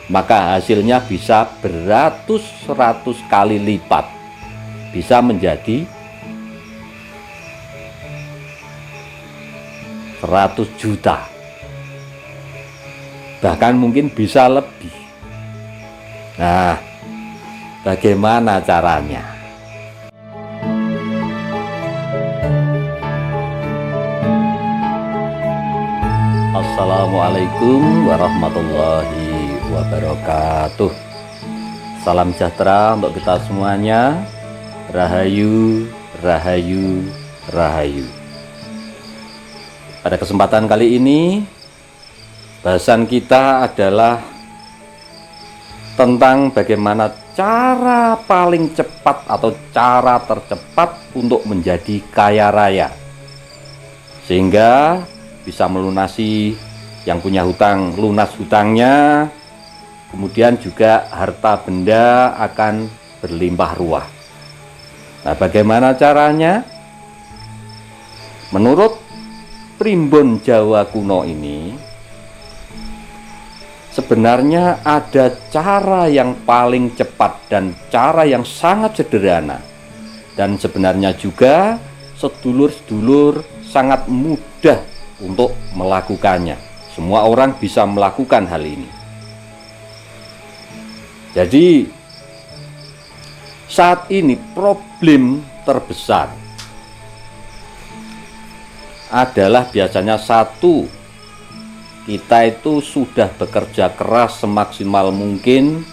maka hasilnya bisa beratus-ratus kali lipat, bisa menjadi 100 juta, bahkan mungkin bisa lebih. Nah, bagaimana caranya? Assalamualaikum warahmatullahi wabarakatuh. Salam sejahtera untuk kita semuanya. Rahayu, rahayu, rahayu. Pada kesempatan kali ini, bahasan kita adalah tentang bagaimana cara paling cepat atau cara tercepat untuk menjadi kaya raya, sehingga bisa melunasi yang punya hutang, lunas hutangnya, kemudian juga harta benda akan berlimpah ruah. Nah, bagaimana caranya? Menurut primbon Jawa kuno ini, sebenarnya ada cara yang paling cepat dan cara yang sangat sederhana, dan sebenarnya juga sedulur-sedulur sangat mudah untuk melakukannya. Semua orang bisa melakukan hal ini. Jadi saat ini problem terbesar adalah biasanya satu, kita itu sudah bekerja keras semaksimal mungkin,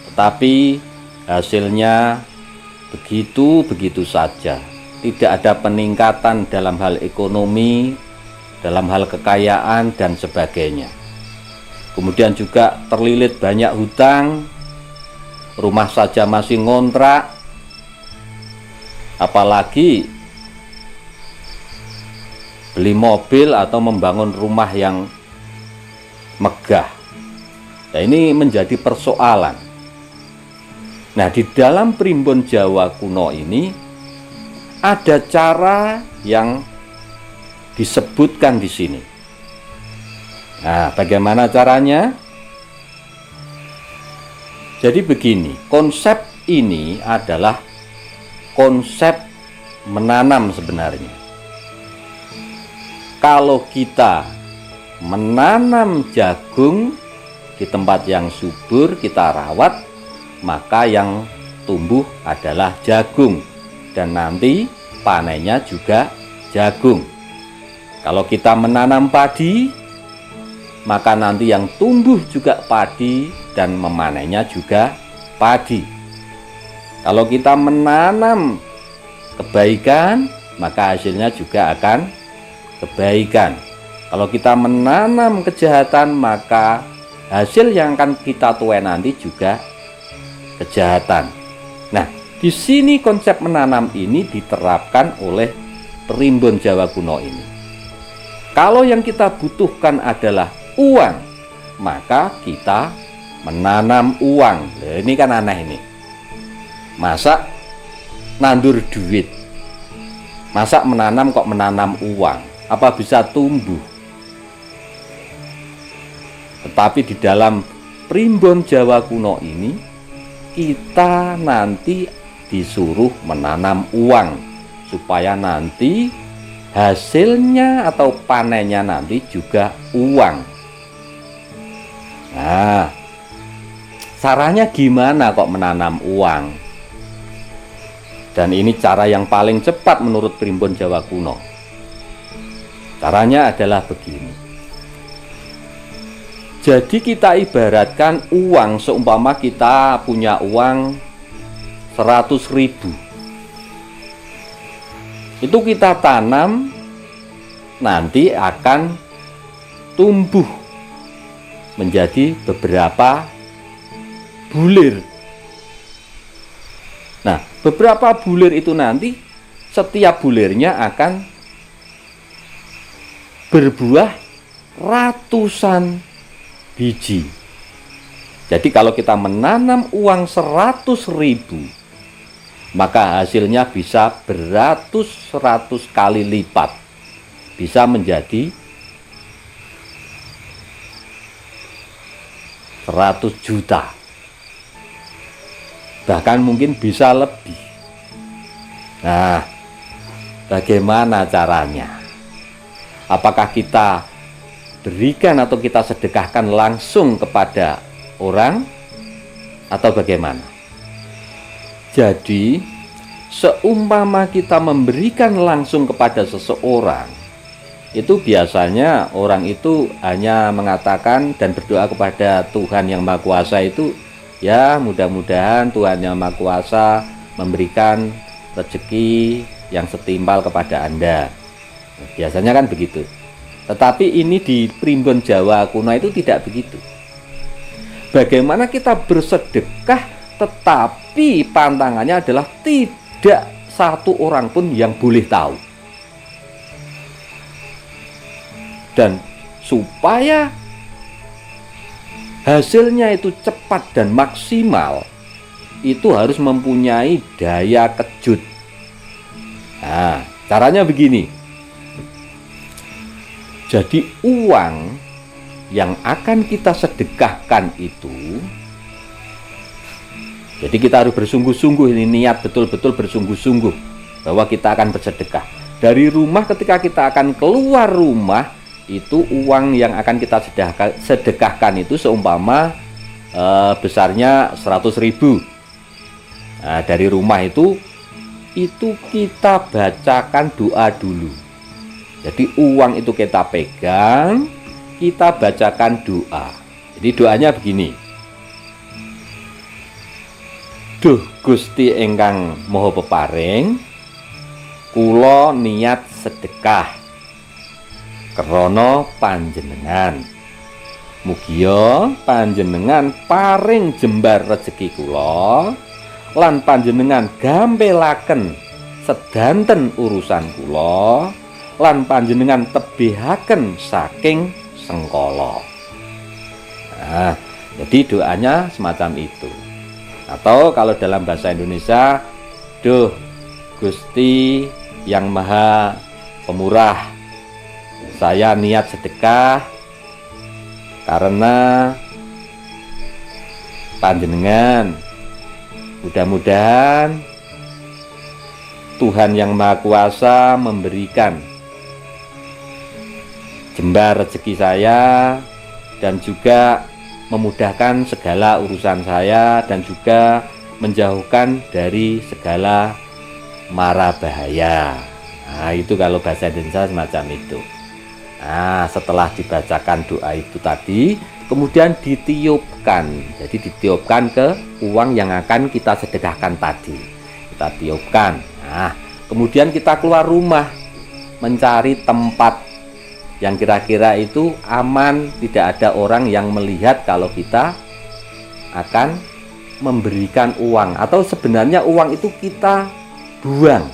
tetapi hasilnya begitu-begitu saja. Tidak ada peningkatan dalam hal ekonomi, dalam hal kekayaan dan sebagainya. Kemudian juga terlilit banyak hutang, rumah saja masih ngontrak, apalagi beli mobil atau membangun rumah yang megah. Nah, ini menjadi persoalan. Nah, di dalam primbon Jawa kuno ini ada cara yang disebutkan di sini. Nah, bagaimana caranya? Jadi begini, konsep ini adalah konsep menanam sebenarnya. Kalau kita menanam jagung di tempat yang subur, kita rawat, maka yang tumbuh adalah jagung, dan nanti panennya juga jagung. Kalau kita menanam padi, maka nanti yang tumbuh juga padi dan memanennya juga padi. Kalau kita menanam kebaikan, maka hasilnya juga akan kebaikan. Kalau kita menanam kejahatan, maka hasil yang akan kita tuai nanti juga kejahatan. Nah, di sini konsep menanam ini diterapkan oleh primbon Jawa kuno ini. Kalau yang kita butuhkan adalah uang, maka kita menanam uang. Nah, ini kan aneh ini. Masa nandur duit? Masa menanam kok menanam uang? Apa bisa tumbuh? Tetapi di dalam primbon Jawa kuno ini, kita nanti disuruh menanam uang, supaya nanti hasilnya atau panennya nanti juga uang. Nah, caranya gimana kok menanam uang? Dan ini cara yang paling cepat menurut primbon Jawa kuno. Caranya adalah begini. Jadi kita ibaratkan uang, seumpama kita punya uang 100.000. Itu kita tanam, nanti akan tumbuh menjadi beberapa bulir. Nah, beberapa bulir itu nanti setiap bulirnya akan berbuah ratusan biji. Jadi kalau kita menanam uang 100.000, maka hasilnya bisa beratus-ratus kali lipat, bisa menjadi 100 juta, bahkan mungkin bisa lebih. Nah, bagaimana caranya? Apakah kita berikan atau kita sedekahkan langsung kepada orang atau bagaimana? Jadi, seumpama kita memberikan langsung kepada seseorang, itu biasanya orang itu hanya mengatakan dan berdoa kepada Tuhan Yang Maha Kuasa itu, ya mudah-mudahan Tuhan Yang Maha Kuasa memberikan rezeki yang setimpal kepada Anda. Biasanya kan begitu. Tetapi ini di primbon Jawa kuno itu tidak begitu. Bagaimana kita bersedekah tetapi pantangannya adalah tidak satu orang pun yang boleh tahu. Dan supaya hasilnya itu cepat dan maksimal, itu harus mempunyai daya kejut. Nah, caranya begini. Jadi uang yang akan kita sedekahkan itu, jadi kita harus bersungguh-sungguh, ini niat betul-betul bersungguh-sungguh bahwa kita akan bersedekah. Dari rumah, ketika kita akan keluar rumah, itu uang yang akan kita sedekahkan itu seumpama besarnya 100.000. Nah, dari rumah itu kita bacakan doa dulu. Jadi uang itu kita pegang, kita bacakan doa. Jadi doanya begini. Duh Gusti ingkang Maha Peparing, kula niat sedekah krana panjenengan. Mugia panjenengan paring jembar rezeki kula lan panjenengan gampelaken sedanten urusan kula lan panjenengan tebihaken saking sengkala. Nah, jadi doanya semacam itu. Atau kalau dalam bahasa Indonesia, duh Gusti Yang Maha Pemurah, saya niat sedekah karena panjenengan, mudah-mudahan Tuhan Yang Maha Kuasa memberikan jembar rezeki saya dan juga memudahkan segala urusan saya dan juga menjauhkan dari segala mara bahaya. Nah, itu kalau bahasa Indonesia semacam itu. Nah, setelah dibacakan doa itu tadi, kemudian ditiupkan. Jadi ditiupkan ke uang yang akan kita sedekahkan tadi. Kita tiupkan. Nah, kemudian kita keluar rumah mencari tempat yang kira-kira itu aman, tidak ada orang yang melihat kalau kita akan memberikan uang, atau sebenarnya uang itu kita buang.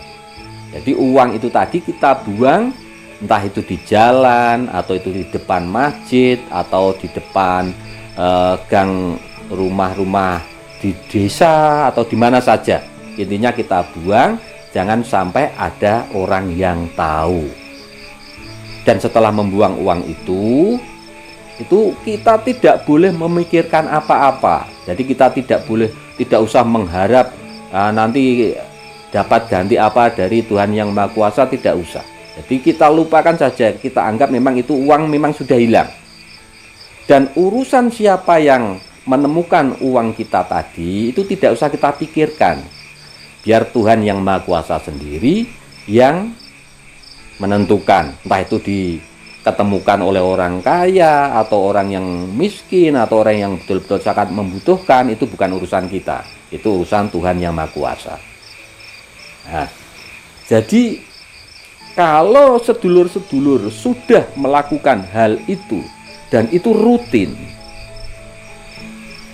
Jadi uang itu tadi kita buang, entah itu di jalan, atau itu di depan masjid, atau di depan gang rumah-rumah di desa, atau di mana saja. Intinya kita buang, jangan sampai ada orang yang tahu. Dan setelah membuang uang itu kita tidak boleh memikirkan apa-apa. Jadi kita tidak usah mengharap nanti dapat ganti apa dari Tuhan Yang Maha Kuasa, tidak usah. Jadi kita lupakan saja, kita anggap memang itu uang memang sudah hilang. Dan urusan siapa yang menemukan uang kita tadi itu tidak usah kita pikirkan. Biar Tuhan Yang Maha Kuasa sendiri yang menentukan, entah itu diketemukan oleh orang kaya atau orang yang miskin atau orang yang betul-betul sangat membutuhkan, itu bukan urusan kita, itu urusan Tuhan Yang Maha Kuasa. Nah, jadi kalau sedulur-sedulur sudah melakukan hal itu dan itu rutin,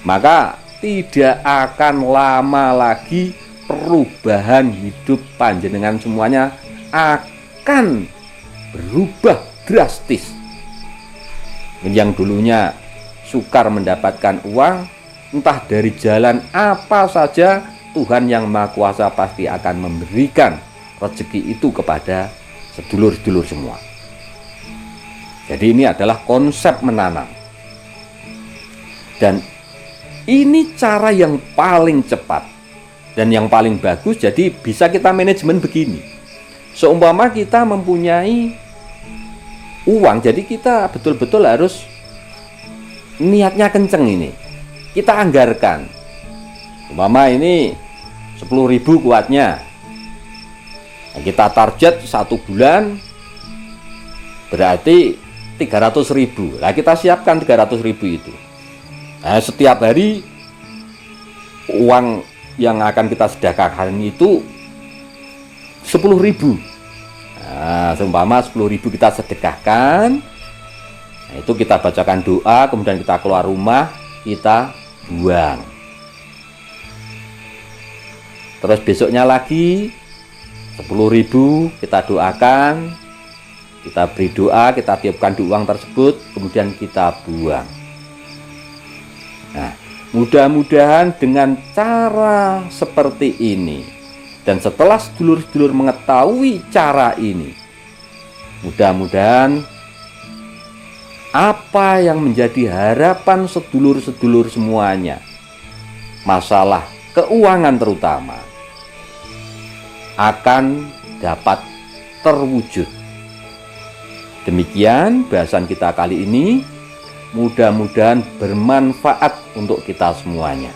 maka tidak akan lama lagi perubahan hidup panjenengan semuanya akan berubah drastis. Yang dulunya sukar mendapatkan uang, entah dari jalan apa saja, Tuhan Yang Maha Kuasa pasti akan memberikan rezeki itu kepada sedulur-sedulur semua. Jadi ini adalah konsep menanam. Dan ini cara yang paling cepat dan yang paling bagus. Jadi bisa kita manajemen begini. Seumpama kita mempunyai uang, jadi kita betul-betul harus niatnya kenceng ini. Kita anggarkan. Umpama ini 10.000 kuatnya. Nah, kita target 1 bulan berarti 300.000. Nah, kita siapkan 300.000 itu. Nah, setiap hari uang yang akan kita sedekahkan itu 10.000. Nah, seumpama 10.000 kita sedekahkan. Nah, itu kita bacakan doa, kemudian kita keluar rumah, kita buang. Terus besoknya lagi 10.000 kita doakan, kita beri doa, kita tiupkan uang tersebut, kemudian kita buang. Nah, mudah-mudahan dengan cara seperti ini, dan setelah sedulur-sedulur mengetahui cara ini, mudah-mudahan apa yang menjadi harapan sedulur-sedulur semuanya, masalah keuangan terutama, akan dapat terwujud. Demikian bahasan kita kali ini, mudah-mudahan bermanfaat untuk kita semuanya.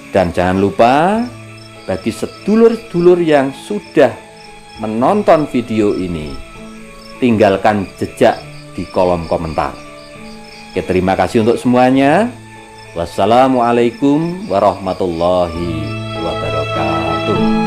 Dan jangan lupa, bagi sedulur-sedulur yang sudah menonton video ini, tinggalkan jejak di kolom komentar. Oke, terima kasih untuk semuanya. Wassalamualaikum warahmatullahi wabarakatuh.